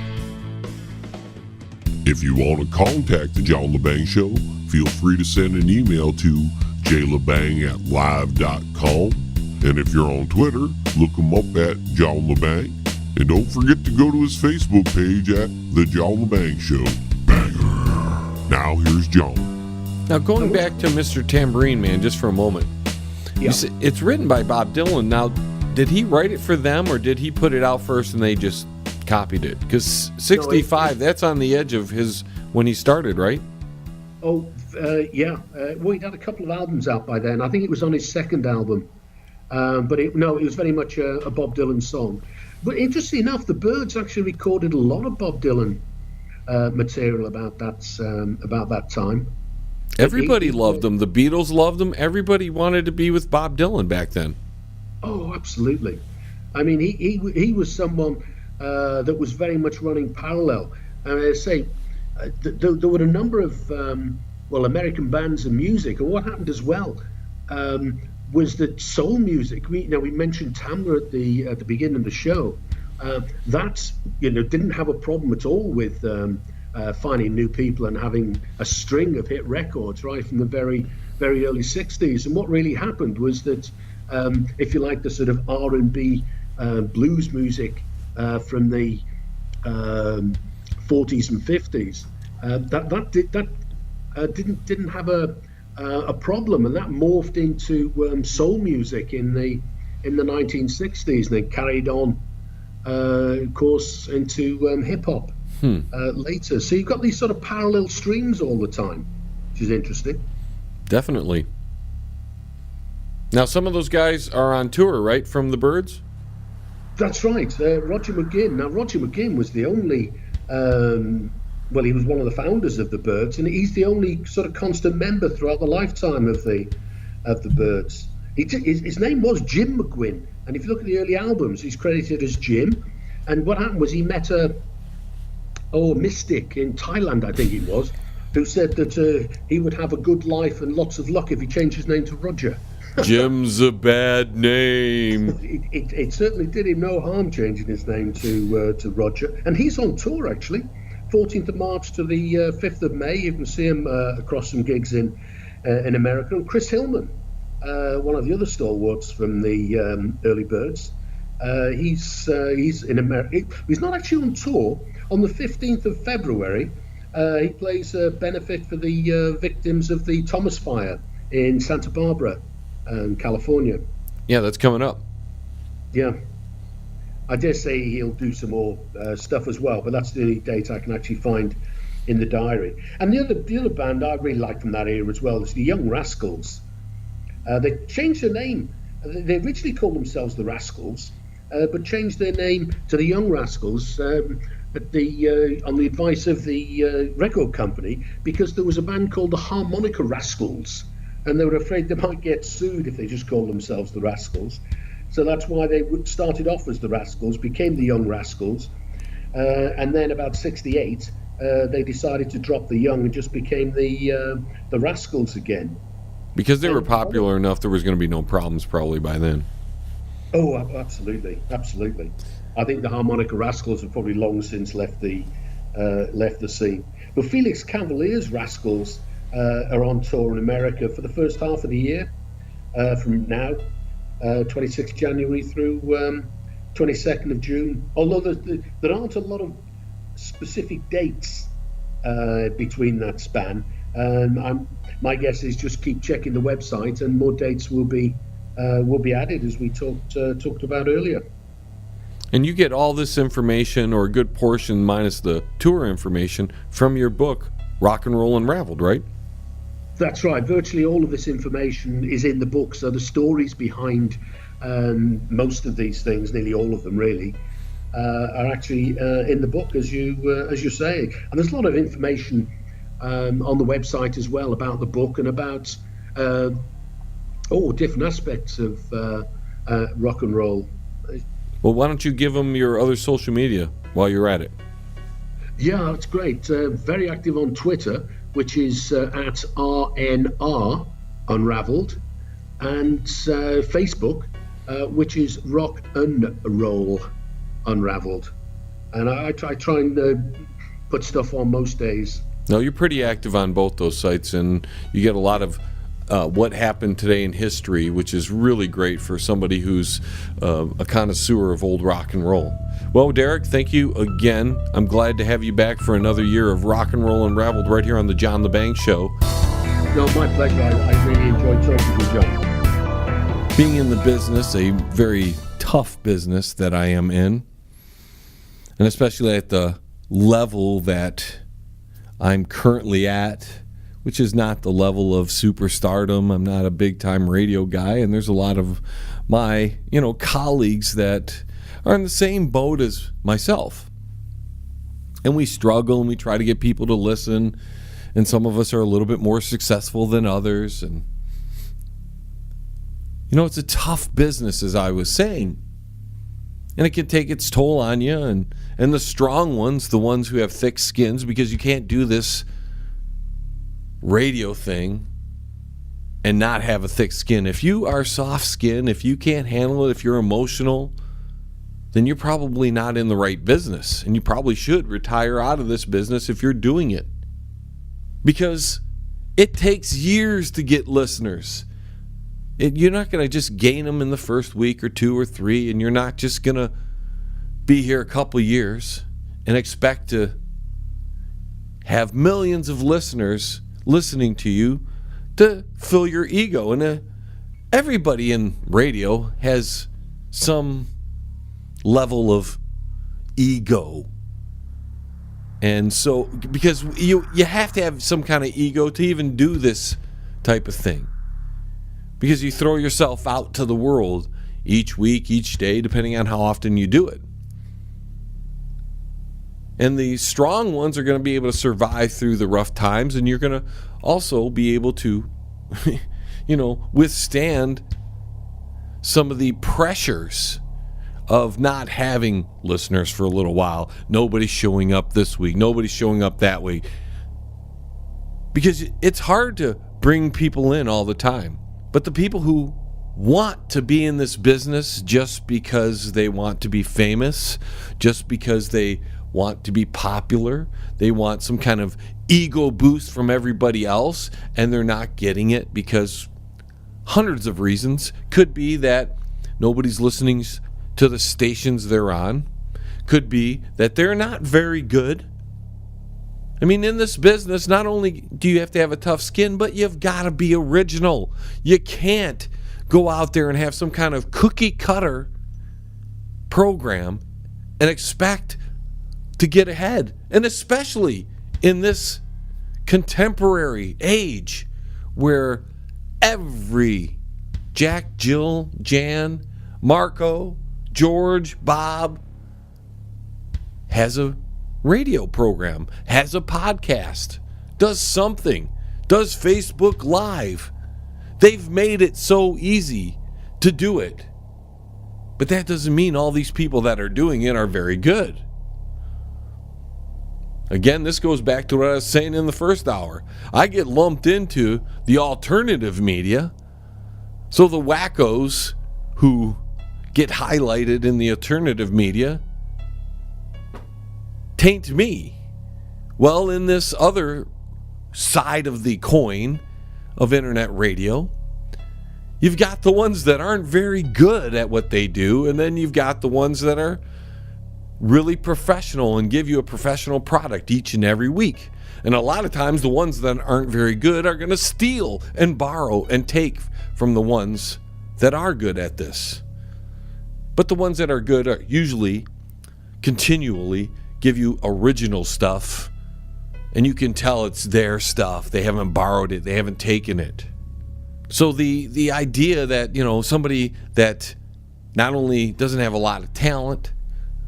If you want to contact the John LeBang Show, feel free to send an email to jlebang@live.com. And if you're on Twitter, look him up at John LeBang. And don't forget to go to his Facebook page at The John LeBang Show. Banger. Now here's John. Now going back to Mr. Tambourine Man just for a moment. Yeah. It's written by Bob Dylan. Now, did he write it for them or did he put it out first and they just copied it? Because 65, that's on the edge of his when he started, right? Oh, yeah. Well, he'd had a couple of albums out by then. I think it was on his second album. But it was very much a Bob Dylan song. But interestingly enough, the Byrds actually recorded a lot of Bob Dylan material about that time. Everybody loved him. The Beatles loved him. Everybody wanted to be with Bob Dylan back then. Oh, absolutely. I mean, he was someone that was very much running parallel. And I say, there were a number of American bands and music. And what happened as well was that soul music. We mentioned Tamla at the beginning of the show. that didn't have a problem at all with finding new people and having a string of hit records right from the very, very early 60s. And what really happened was that, if you like, the sort of R&B blues music from the 40s and 50s, didn't have a problem, and that morphed into soul music in the 1960s, and then carried on, of course, into hip hop later. So you've got these sort of parallel streams all the time, which is interesting. Definitely. Now, some of those guys are on tour, right, from the Byrds? That's right. Roger McGuinn. Now, Roger McGuinn was the only, he was one of the founders of the Byrds, and he's the only sort of constant member throughout the lifetime of the Byrds. His name was Jim McGuinn, and if you look at the early albums, he's credited as Jim. And what happened was he met a mystic in Thailand, I think it was, who said that he would have a good life and lots of luck if he changed his name to Roger. Jim's a bad name. It certainly did him no harm changing his name to Roger. And he's on tour, actually. 14th of March to the 5th of May. You can see him across some gigs in America. And Chris Hillman, one of the other stalwarts from the early Byrds, he's in America. He's not actually on tour. On the 15th of February, he plays a benefit for the victims of the Thomas Fire in Santa Barbara, California. Yeah, that's coming up. Yeah. I dare say he'll do some more stuff as well, but that's the only date I can actually find in the diary. And the other band I really like from that era as well is the Young Rascals. They changed their name. They originally called themselves the Rascals, but changed their name to the Young Rascals on the advice of the record company, because there was a band called the Harmonica Rascals, and they were afraid they might get sued if they just called themselves the Rascals. So that's why they started off as the Rascals, became the Young Rascals, and then about 68, they decided to drop the Young and just became the Rascals again. Because they were popular enough, there was going to be no problems probably by then. Oh, absolutely, absolutely. I think the Harmonica Rascals have probably long since left the scene. But Felix Cavalier's Rascals are on tour in America for the first half of the year, from now, 26th January through 22nd of June. Although there aren't a lot of specific dates between that span. My guess is just keep checking the website, and more dates will be added, as we talked about earlier. And you get all this information, or a good portion minus the tour information, from your book, Rock and Roll Unravelled, right? That's right. Virtually all of this information is in the book. So the stories behind most of these things, nearly all of them really, are actually in the book, as you say. And there's a lot of information on the website as well about the book and about different aspects of rock and roll. Well, why don't you give them your other social media while you're at it? Yeah, that's great. Very active on Twitter, which is at RNR Unravelled, and Facebook, which is Rock'n'Roll Unravelled. And I try and put stuff on most days. No, you're pretty active on both those sites, and you get a lot of what happened today in history, which is really great for somebody who's a connoisseur of old rock and roll. Well, Derek, thank you again. I'm glad to have you back for another year of Rock and Roll Unravelled right here on the John Lebang Show. No, my pleasure. I really enjoyed talking to you, John. Being in the business, a very tough business that I am in, and especially at the level that I'm currently at, which is not the level of superstardom. I'm not a big-time radio guy, and there's a lot of my, colleagues that are in the same boat as myself. And we struggle, and we try to get people to listen, and some of us are a little bit more successful than others. And, it's a tough business, as I was saying. And it can take its toll on you, and the strong ones, the ones who have thick skins, because you can't do this radio thing and not have a thick skin. If you are soft skin, if you can't handle it, if you're emotional, then you're probably not in the right business. And you probably should retire out of this business if you're doing it. Because it takes years to get listeners. You're not going to just gain them in the first week or 2 or 3, and you're not just going to be here a couple years and expect to have millions of listeners listening to you to fill your ego. And everybody in radio has some level of ego. And so, because you have to have some kind of ego to even do this type of thing. Because you throw yourself out to the world each week, each day, depending on how often you do it. And the strong ones are going to be able to survive through the rough times, and you're going to also be able to, withstand some of the pressures of not having listeners for a little while. Nobody's showing up this week. Nobody's showing up that week. Because it's hard to bring people in all the time. But the people who want to be in this business just because they want to be famous, just because they want to be popular, they want some kind of ego boost from everybody else, and they're not getting it because hundreds of reasons. Could be that nobody's listening to the stations they're on. Could be that they're not very good. I mean, in this business, not only do you have to have a tough skin, but you've got to be original. You can't go out there and have some kind of cookie cutter program and expect to get ahead. And especially in this contemporary age where every Jack, Jill, Jan, Marco, George, Bob has a radio program, has a podcast, does something, does Facebook Live. They've made it so easy to do it. But that doesn't mean all these people that are doing it are very good. Again, this goes back to what I was saying in the first hour. I get lumped into the alternative media. So the wackos who get highlighted in the alternative media taint me. Well, in this other side of the coin of internet radio, you've got the ones that aren't very good at what they do, and then you've got the ones that are really professional and give you a professional product each and every week. And a lot of times the ones that aren't very good are going to steal and borrow and take from the ones that are good at this. But the ones that are good are usually continually give you original stuff, and you can tell it's their stuff. They haven't borrowed it. They haven't taken it. So the idea that, somebody that not only doesn't have a lot of talent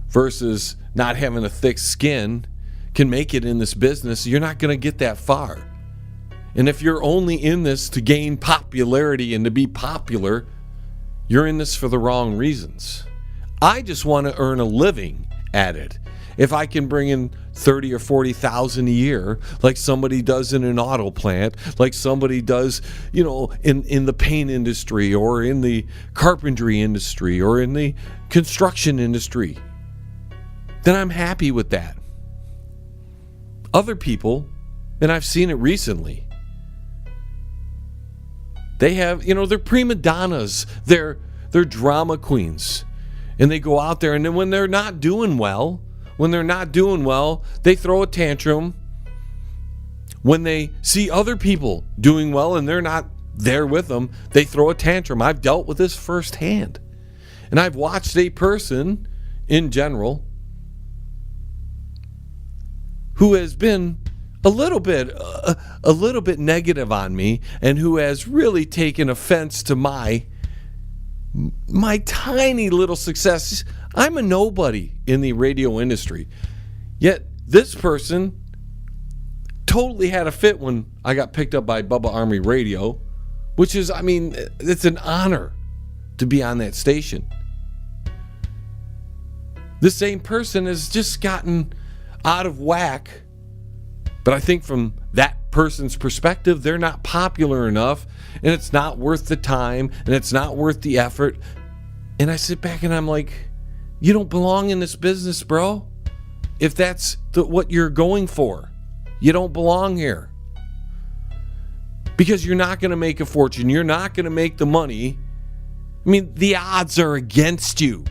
versus not having a thick skin can make it in this business, you're not going to get that far. And if you're only in this to gain popularity and to be popular, you're in this for the wrong reasons. I just want to earn a living at it. If I can bring in 30 or 40,000 a year, like somebody does in an auto plant, like somebody does, in the paint industry or in the carpentry industry or in the construction industry, then I'm happy with that. Other people, and I've seen it recently, they have, they're prima donnas, they're drama queens, and they go out there, and then when they're not doing well, they throw a tantrum. When they see other people doing well and they're not there with them, they throw a tantrum. I've dealt with this firsthand. And I've watched a person in general who has been a little bit negative on me and who has really taken offense to my tiny little success. I'm a nobody in the radio industry. Yet this person totally had a fit when I got picked up by Bubba Army Radio, which is, it's an honor to be on that station. This same person has just gotten out of whack, but I think from that person's perspective, they're not popular enough, and it's not worth the time, and it's not worth the effort. And I sit back and I'm like, you don't belong in this business, bro. If that's what you're going for, you don't belong here. Because you're not going to make a fortune. You're not going to make the money. I mean, the odds are against you,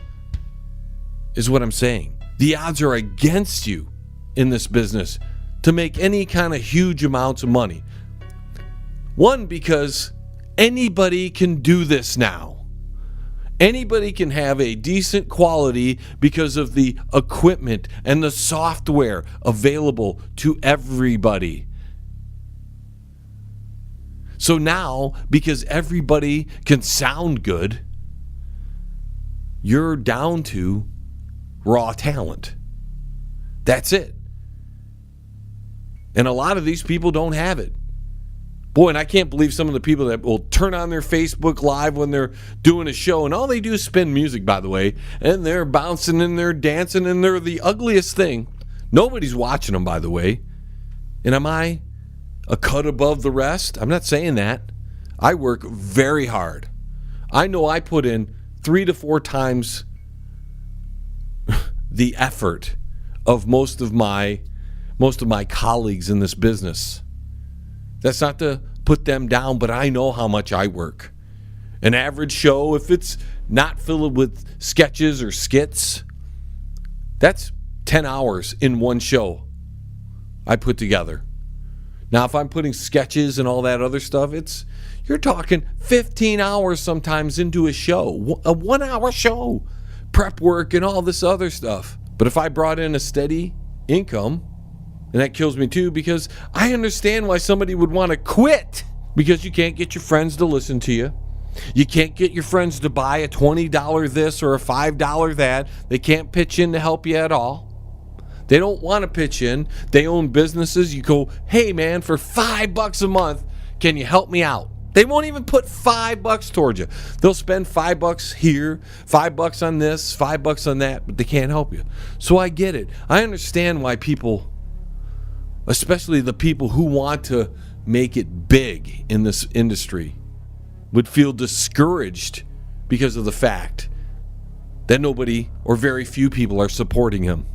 is what I'm saying. The odds are against you in this business to make any kind of huge amounts of money. One, because anybody can do this now. Anybody can have a decent quality because of the equipment and the software available to everybody. So now, because everybody can sound good, you're down to raw talent. That's it. And a lot of these people don't have it. Boy, and I can't believe some of the people that will turn on their Facebook Live when they're doing a show, and all they do is spin music, by the way, and they're bouncing and they're dancing and they're the ugliest thing. Nobody's watching them, by the way. And am I a cut above the rest? I'm not saying that. I work very hard. I know I put in 3 to 4 times the effort of most of my colleagues in this business. That's not to put them down, but I know how much I work. An average show, if it's not filled with sketches or skits, that's 10 hours in one show I put together. Now, if I'm putting sketches and all that other stuff, you're talking 15 hours sometimes into a show, a 1 hour show, prep work and all this other stuff. But if I brought in a steady income, and that kills me too, because I understand why somebody would want to quit, because you can't get your friends to listen to you. You can't get your friends to buy a $20 this or a $5 that. They can't pitch in to help you at all. They don't want to pitch in. They own businesses. You go, hey man, for $5 a month, can you help me out? They won't even put $5 towards you. They'll spend $5 here, $5 on this, $5 on that, but they can't help you. So I get it. I understand why people, especially the people who want to make it big in this industry, would feel discouraged because of the fact that nobody or very few people are supporting him.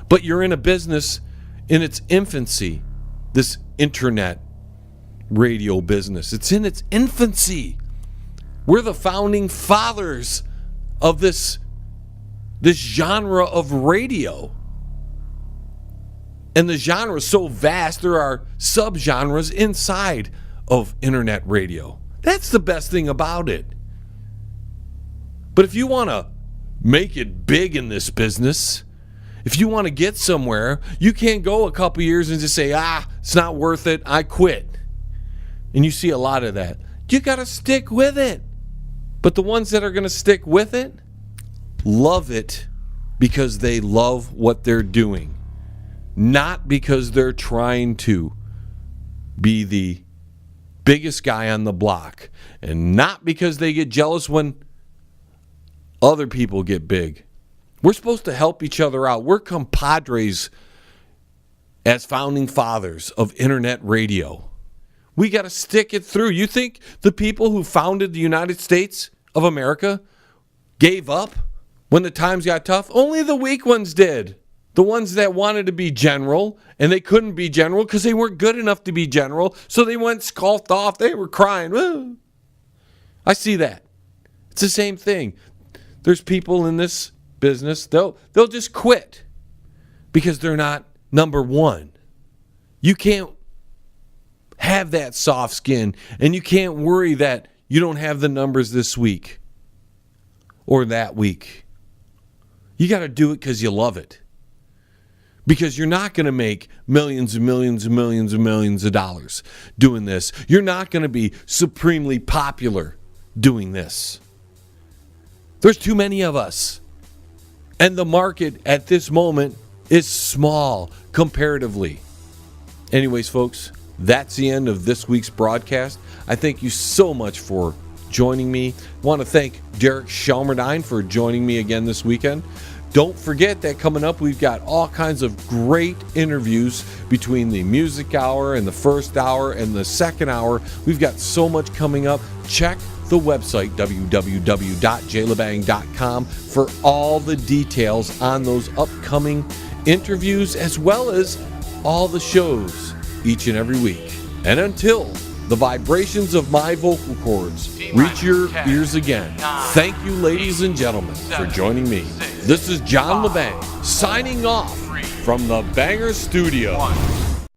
But you're in a business in its infancy, this internet radio business. It's in its infancy. We're the founding fathers of this genre of radio. And the genre is so vast, there are subgenres inside of internet radio. That's the best thing about it. But if you want to make it big in this business, if you want to get somewhere, you can't go a couple years and just say, it's not worth it, I quit. And you see a lot of that. You got to stick with it. But the ones that are going to stick with it, love it because they love what they're doing. Not because they're trying to be the biggest guy on the block. And not because they get jealous when other people get big. We're supposed to help each other out. We're compadres as founding fathers of internet radio. We got to stick it through. You think the people who founded the United States of America gave up when the times got tough? Only the weak ones did. The ones that wanted to be general, and they couldn't be general because they weren't good enough to be general, so they went scoffed off. They were crying. Woo. I see that. It's the same thing. There's people in this business, they'll just quit because they're not number one. You can't have that soft skin, and you can't worry that you don't have the numbers this week or that week. You got to do it because you love it. Because you're not going to make millions and millions and millions and millions of dollars doing this. You're not going to be supremely popular doing this. There's too many of us. And the market at this moment is small comparatively. Anyways, folks, that's the end of this week's broadcast. I thank you so much for joining me. I want to thank Derek Shelmerdine for joining me again this weekend. Don't forget that coming up, we've got all kinds of great interviews between the music hour and the first hour and the second hour. We've got so much coming up. Check the website, www.jlebang.com, for all the details on those upcoming interviews, as well as all the shows each and every week. And until the vibrations of my vocal cords reach your ears again, thank you, ladies and gentlemen, for joining me. This is John Lebang, signing off from the Banger Studio.